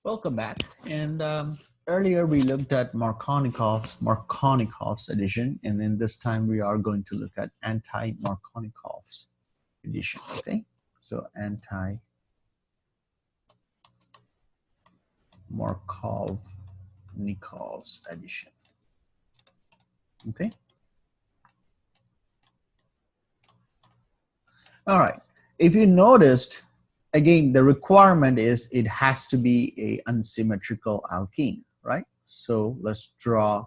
Welcome back. And earlier we looked at Markov's addition, and then this time we are going to look at anti-Markov's addition. Okay, so anti-Markov's addition. Okay. All right. If you noticed, again, the requirement is it has to be a unsymmetrical alkene, right? So let's draw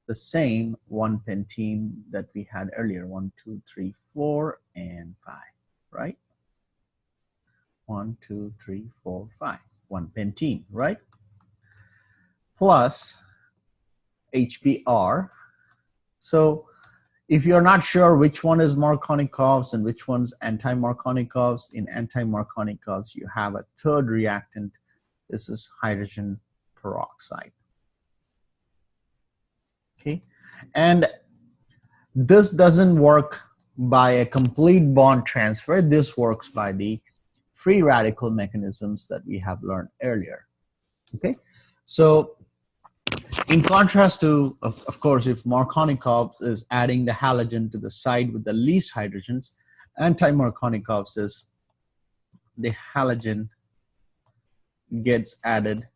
the same one pentene that we had earlier, 1, 2, 3, 4, and 5, right? 1, 2, 3, 4, 5, one pentene, right? Plus HBr. So if you're not sure which one is Markovnikov's and which one's anti-Markovnikov's, in anti-Markovnikov's you have a third reactant. This is hydrogen peroxide. Okay, and this doesn't work by a complete bond transfer. This works by the free radical mechanisms that we have learned earlier. Okay, so in contrast to, of course, if Markovnikov is adding the halogen to the side with the least hydrogens, anti-Markovnikov's is the halogen gets added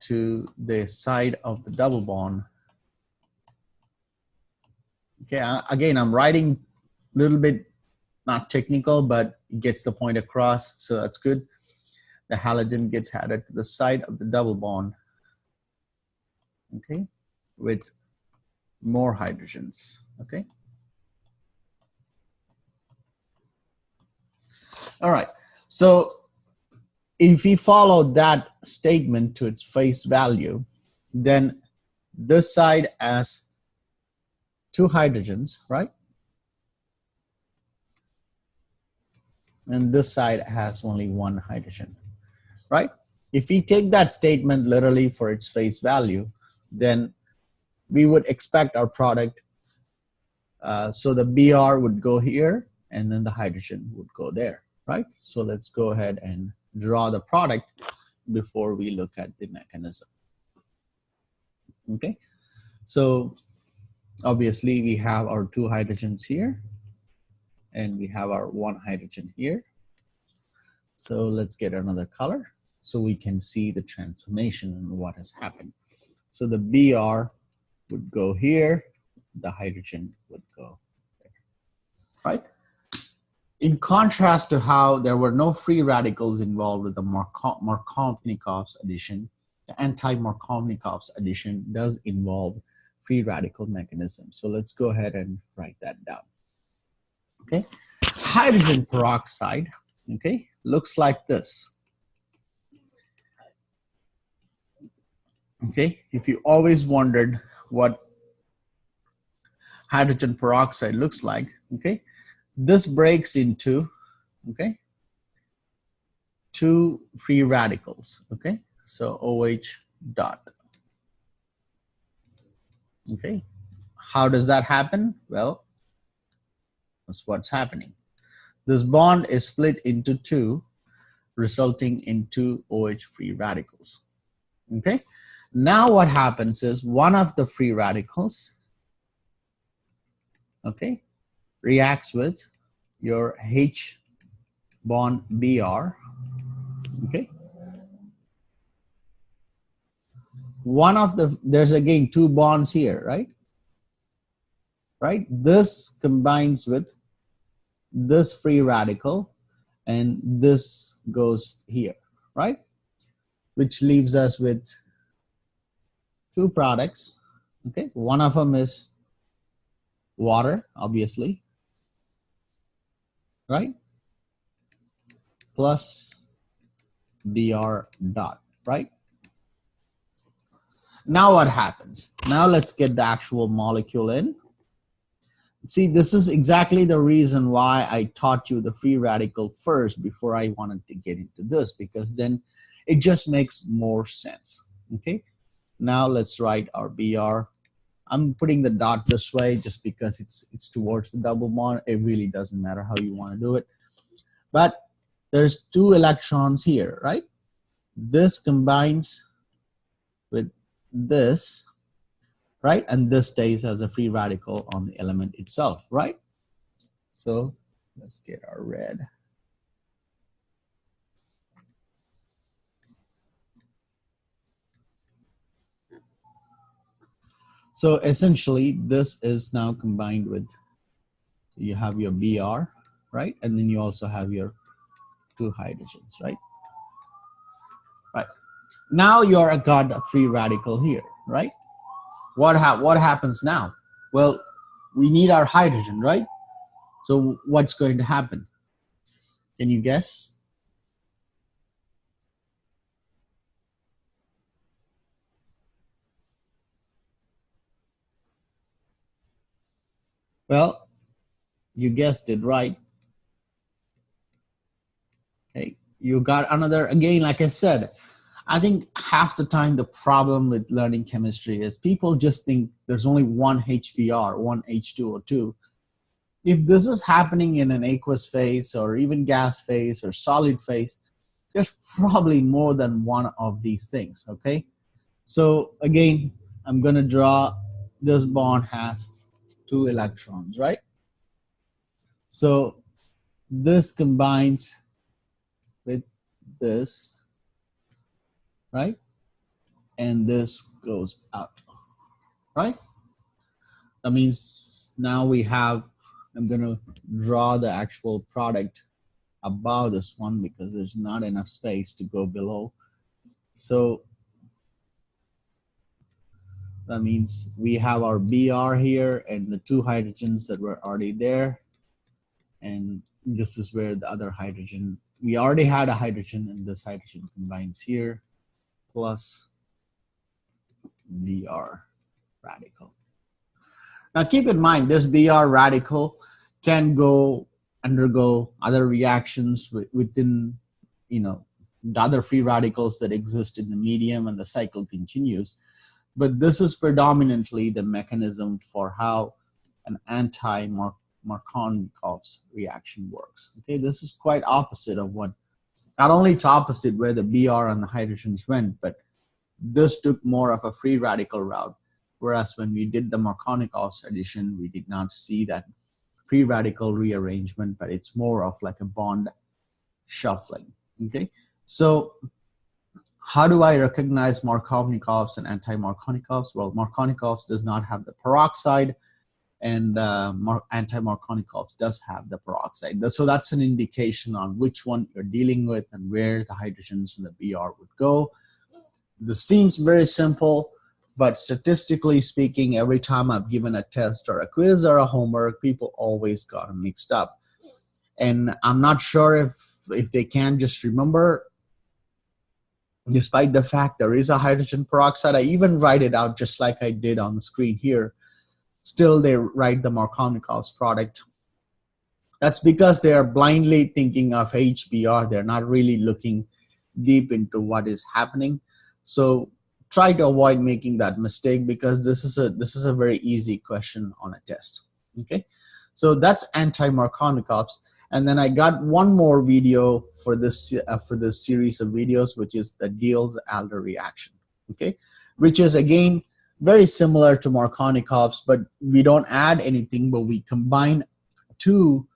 to the side of the double bond. Okay, again, I'm writing a little bit not technical, but it gets the point across, so that's good. The halogen gets added to the side of the double bond, okay, with more hydrogens, okay. All right, so if we follow that statement to its face value, then this side has 2 hydrogens, right? And this side has only 1 hydrogen, right? If we take that statement literally for its face value, then we would expect our product, so the Br would go here and then the hydrogen would go there, right? So let's go ahead and draw the product before we look at the mechanism. Okay, so obviously we have our 2 hydrogens here and we have our 1 hydrogen here. So let's get another color so we can see the transformation and what has happened. So the Br would go here, the hydrogen would go there, right? In contrast to how there were no free radicals involved with the Markovnikov's addition, the anti-Markovnikov's addition does involve free radical mechanism. So let's go ahead and write that down. Okay, hydrogen peroxide, okay, looks like this. Okay, if you always wondered what hydrogen peroxide looks like, okay, this breaks into, okay, 2 free radicals, okay, so OH dot. Okay, how does that happen? Well, that's what's happening. This bond is split into 2, resulting in 2 OH free radicals. Okay, now what happens is one of the free radicals, okay, reacts with your H bond Br, okay. One of the, there's again 2 bonds here, right? Right, this combines with this free radical and this goes here, right? Which leaves us with 2 products, okay? One of them is water, obviously, right? Plus Br dot, right? Now what happens? Now let's get the actual molecule in. See, this is exactly the reason why I taught you the free radical first before I wanted to get into this, because then it just makes more sense, okay? Now let's write our Br. I'm putting the dot this way just because it's towards the double bond. It really doesn't matter how you want to do it. but there's 2 electrons here, right? This combines with this, right? And this stays as a free radical on the element itself, right? So let's get our red. So essentially, this is now combined with, you have your Br, right? And then you also have your 2 hydrogens, right? Right. Now you're got a free radical here, right? What happens now? Well, we need our hydrogen, right? So what's going to happen? Can you guess? Well, you guessed it, right? Okay, you got another, again, like I said, I think half the time the problem with learning chemistry is people just think there's only one HBr, one H2O2. If this is happening in an aqueous phase or even gas phase or solid phase, there's probably more than one of these things, okay? So again, I'm gonna draw this bond has 2 electrons, right? So this combines with this, right? And this goes out, right? That means now we have, I'm gonna draw the actual product above this one because there's not enough space to go below. So that means we have our Br here and the 2 hydrogens that were already there. And this is where the other hydrogen, we already had a hydrogen, and this hydrogen combines here plus Br radical. Now keep in mind, this Br radical can undergo other reactions within, the other free radicals that exist in the medium, and the cycle continues. But this is predominantly the mechanism for how an anti-Markovnikov's reaction works. Okay, this is quite opposite of what, not only it's opposite where the Br and the hydrogens went, but this took more of a free radical route. Whereas when we did the Markovnikov's addition, we did not see that free radical rearrangement, but it's more of like a bond shuffling. Okay, so how do I recognize Markovnikov's and anti-Markovnikov's? Well, Markovnikov's does not have the peroxide, and anti-Markovnikov's does have the peroxide. So that's an indication on which one you're dealing with and where the hydrogens and the Br would go. This seems very simple, but statistically speaking, every time I've given a test or a quiz or a homework, people always got them mixed up. And I'm not sure if they can just remember, despite the fact there is a hydrogen peroxide. I even write it out just like I did on the screen here. Still, they write the Markovnikov's product. That's because they are blindly thinking of HBr. They're not really looking deep into what is happening. So try to avoid making that mistake, because this is a very easy question on a test. Okay, so that's anti-Markovnikov's. And then I got one more video for this series of videos, which is the Diels-Alder reaction. Okay, which is again very similar to Markovnikov's, but we don't add anything, but we combine 2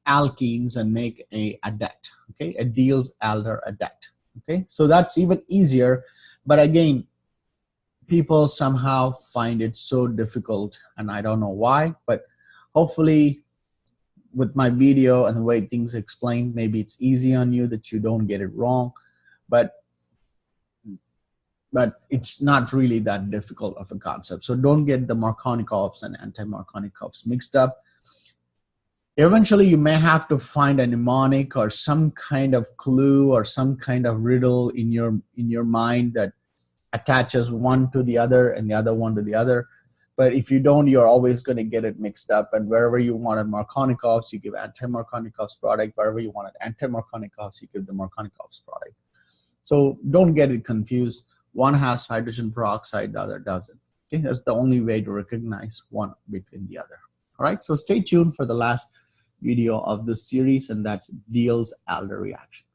alkenes and make a adduct. Okay, a Diels-Alder adduct. Okay, so that's even easier, but again, people somehow find it so difficult, and I don't know why, but hopefully with my video and the way things explain, maybe it's easy on you that you don't get it wrong, but it's not really that difficult of a concept. So don't get the Markovnikov's and anti-Markovnikov's mixed up. Eventually you may have to find a mnemonic or some kind of clue or some kind of riddle in your mind that attaches one to the other and the other one to the other. But if you don't, you're always going to get it mixed up. And wherever you wanted Markovnikov's, you give anti-Markovnikov's product. Wherever you wanted anti-Markovnikov's, you give the Markovnikov's product. So don't get it confused. One has hydrogen peroxide, the other doesn't. Okay, that's the only way to recognize one between the other. All right, so stay tuned for the last video of this series, and that's Diels-Alder reaction.